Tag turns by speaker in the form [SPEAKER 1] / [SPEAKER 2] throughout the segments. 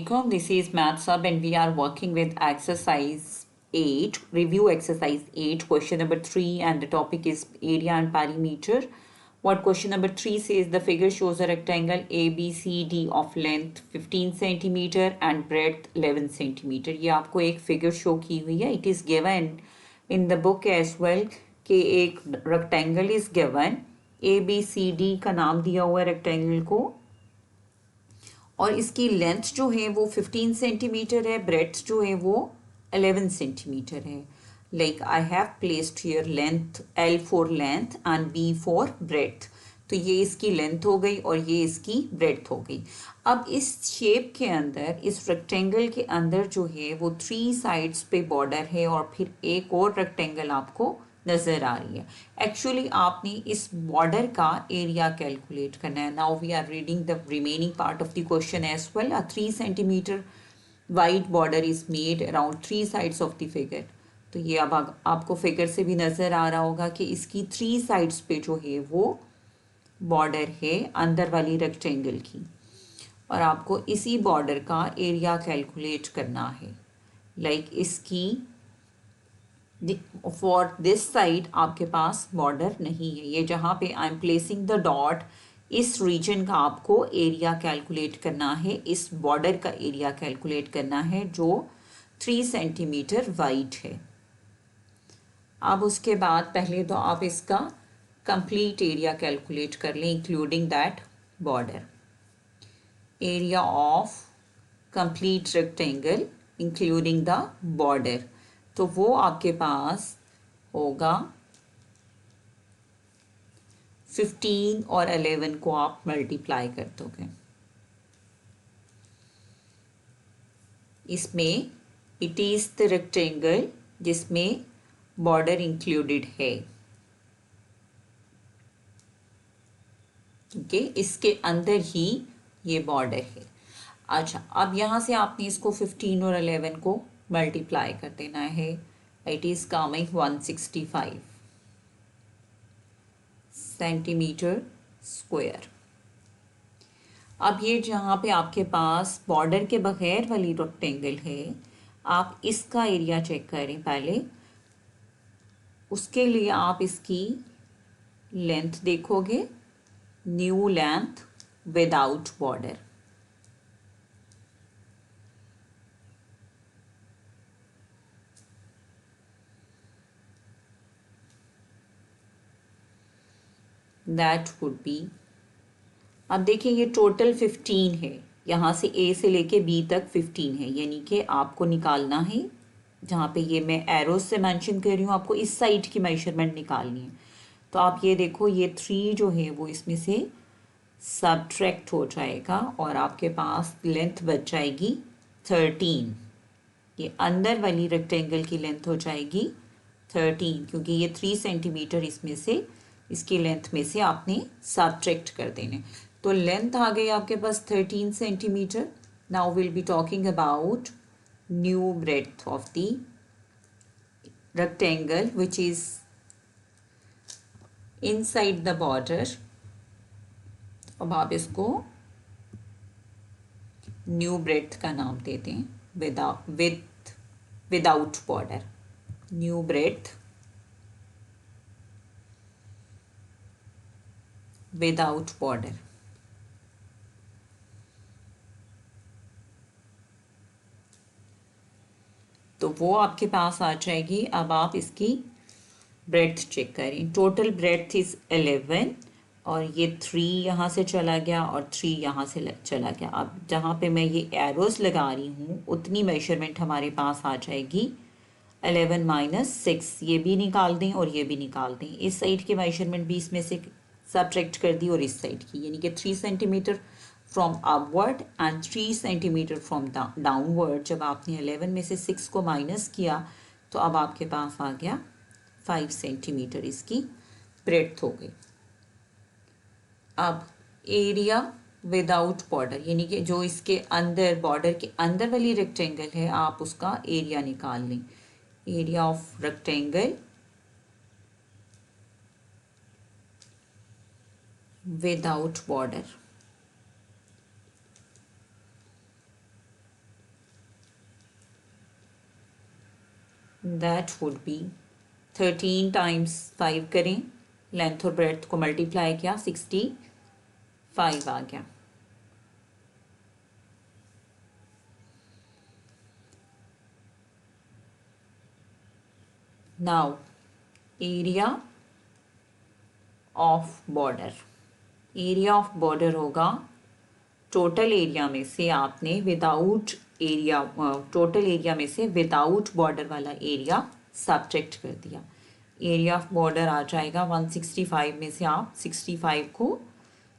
[SPEAKER 1] alaikum. This is Maths Hub and we are working with exercise 8, review exercise 8, question number 3, and the topic is area and perimeter. What question number 3 says, the figure shows a rectangle ABCD of length 15 centimeter and breadth 11 centimeter. ये आपको एक figure show की हुई है. It is given in the book as well कि एक rectangle is given, ABCD का नाम दिया हुआ है rectangle को, और इसकी लेंथ जो है वो 15 सेंटीमीटर है, ब्रेड्थ जो है वो 11 सेंटीमीटर है. Like I have placed here length L for length and B for breadth. तो ये इसकी लेंथ हो गई और ये इसकी ब्रेड्थ हो गई. अब इस शेप के अंदर, इस रेक्टेंगल के अंदर जो है वो 3 साइड्स पे बॉर्डर है और फिर एक और रेक्टेंगल आपको नज़र आ रही है. एक्चुअली आपने इस बॉर्डर का एरिया कैलकुलेट करना है. Now we are reading the remaining part of the question as well. A 3 centimetre wide border is made around 3 sides of the figure. तो ये अब आपको फिगर से भी नज़र आ रहा होगा कि इसकी 3 साइड्स पे जो है वो बॉर्डर है अंदर वाली रेक्टेंगल की, और आपको इसी बॉर्डर का एरिया कैलकुलेट करना है. लाइक इसकी फॉर दिस साइड आपके पास बॉर्डर नहीं है. ये जहाँ पे I am placing the dot, इस रीजन का आपको एरिया कैलकुलेट करना है, इस बॉर्डर का एरिया कैलकुलेट करना है जो 3 सेंटीमीटर वाइड है. अब उसके बाद पहले तो आप इसका कंप्लीट एरिया कैलकुलेट कर लें including that border. Area of complete rectangle including the border, तो वो आपके पास होगा 15 और 11 को आप मल्टीप्लाई कर दोगे. इसमें इट इज़ द रेक्टेंगल जिसमें बॉर्डर इंक्लूडेड है. ओके, इसके अंदर ही ये बॉर्डर है. अच्छा, अब यहाँ से आपने इसको 15 और 11 को मल्टीप्लाई कर देना है. It is coming 165 centimetre square. अब ये जहाँ पे आपके पास बॉर्डर के बगैर वाली रेक्टेंगल है, आप इसका एरिया चेक करें पहले. उसके लिए आप इसकी लेंथ देखोगे, new length without border. That would be, अब देखिए ये टोटल 15 है. यहाँ से A से लेके B तक 15 है, यानी कि आपको निकालना है, जहाँ पे ये मैं एरोज से मेंशन कर रही हूँ, आपको इस साइड की मेजरमेंट निकालनी है. तो आप ये देखो, ये 3 जो है वो इसमें से सब्ट्रैक्ट हो जाएगा और आपके पास लेंथ बच जाएगी 13. ये अंदर वाली रेक्टेंगल की लेंथ हो जाएगी 13, क्योंकि ये 3 सेंटीमीटर इसमें से, इसकी लेंथ में से आपने सब्ट्रैक्ट कर देने. तो लेंथ आ गई आपके पास 13 centimetre. Now will be talking about new breadth of the rectangle which is inside the border. अब आप इसको न्यू ब्रेड्थ का नाम देते हैं, without border. New breadth without border. तो वो आपके पास आ जाएगी. अब आप इसकी ब्रेड्थ चेक करें. टोटल ब्रेड्थ इज 11 और ये 3 यहाँ से चला गया और 3 यहाँ से चला गया. अब जहाँ पे मैं ये एरोज लगा रही हूँ उतनी मेजरमेंट हमारे पास आ जाएगी 11 माइनस 6. ये भी निकाल दें और ये भी निकाल दें. इस साइड की मेजरमेंट भी इसमें से सब्ट्रैक्ट कर दी और इस साइड की, यानी कि 3 centimetre from upward and 3 centimetre from downward. जब आपने 11 में से 6 को माइनस किया तो अब आपके पास आ गया 5 सेंटीमीटर इसकी ब्रेड्थ हो गई. अब एरिया विदाउट बॉर्डर, यानी कि जो इसके अंदर बॉर्डर के अंदर वाली रेक्टेंगल है, आप उसका एरिया निकाल लें. Area of rectangle without border. That would be 13 times 5 करें, लेंथ और ब्रेड्थ को मल्टीप्लाई किया, 65 आ गया। Now area of border, area of border होगा टोटल एरिया में से आपने विदाउट एरिया, टोटल एरिया में से विदाउट बॉर्डर वाला एरिया सब्ट्रैक्ट कर दिया। एरिया ऑफ बॉर्डर आ जाएगा 165 में से आप 65 को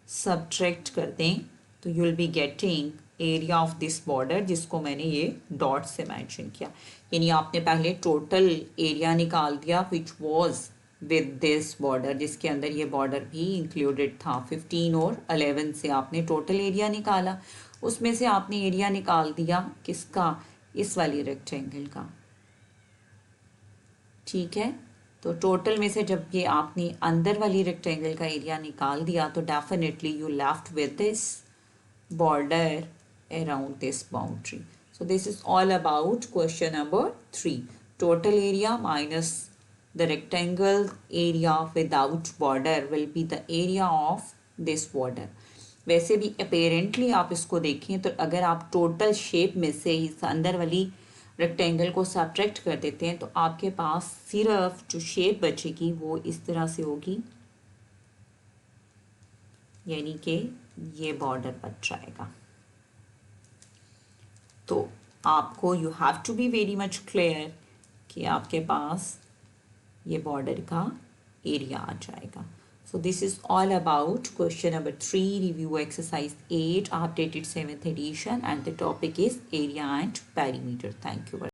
[SPEAKER 1] सब्ट्रैक्ट कर दें तो you will be getting area of this border, जिसको मैंने ये डॉट से मेंशन किया। यानी आपने पहले टोटल एरिया निकाल दिया which was with this border, जिसके अंदर ये बॉर्डर भी इंक्लूडेड था। 15 और 11 से आपने टोटल एरिया निकाला, उसमें से आपने एरिया निकाल दिया किसका, इस वाली रेक्टेंगल का। ठीक है, तो टोटल में से जब ये आपने अंदर वाली रेक्टेंगल का एरिया निकाल दिया तो definitely you left with this border around this boundary. So this is all about question number 3. Total area minus the rectangle area without border will be the area of this border. वैसे भी apparently आप इसको देखें तो अगर आप total shape में से इस अंदर वाली रेक्टेंगल को सब्ट्रैक्ट कर देते हैं तो आपके पास सिर्फ जो शेप बचेगी वो इस तरह से होगी, यानी कि ये बॉर्डर बच जाएगा। तो आपको you have to be very much clear कि आपके पास ये बॉर्डर का एरिया आ जाएगा। So this is all about question number 3, review exercise 8, updated 7th edition, and the topic is area and perimeter. Thank you very much.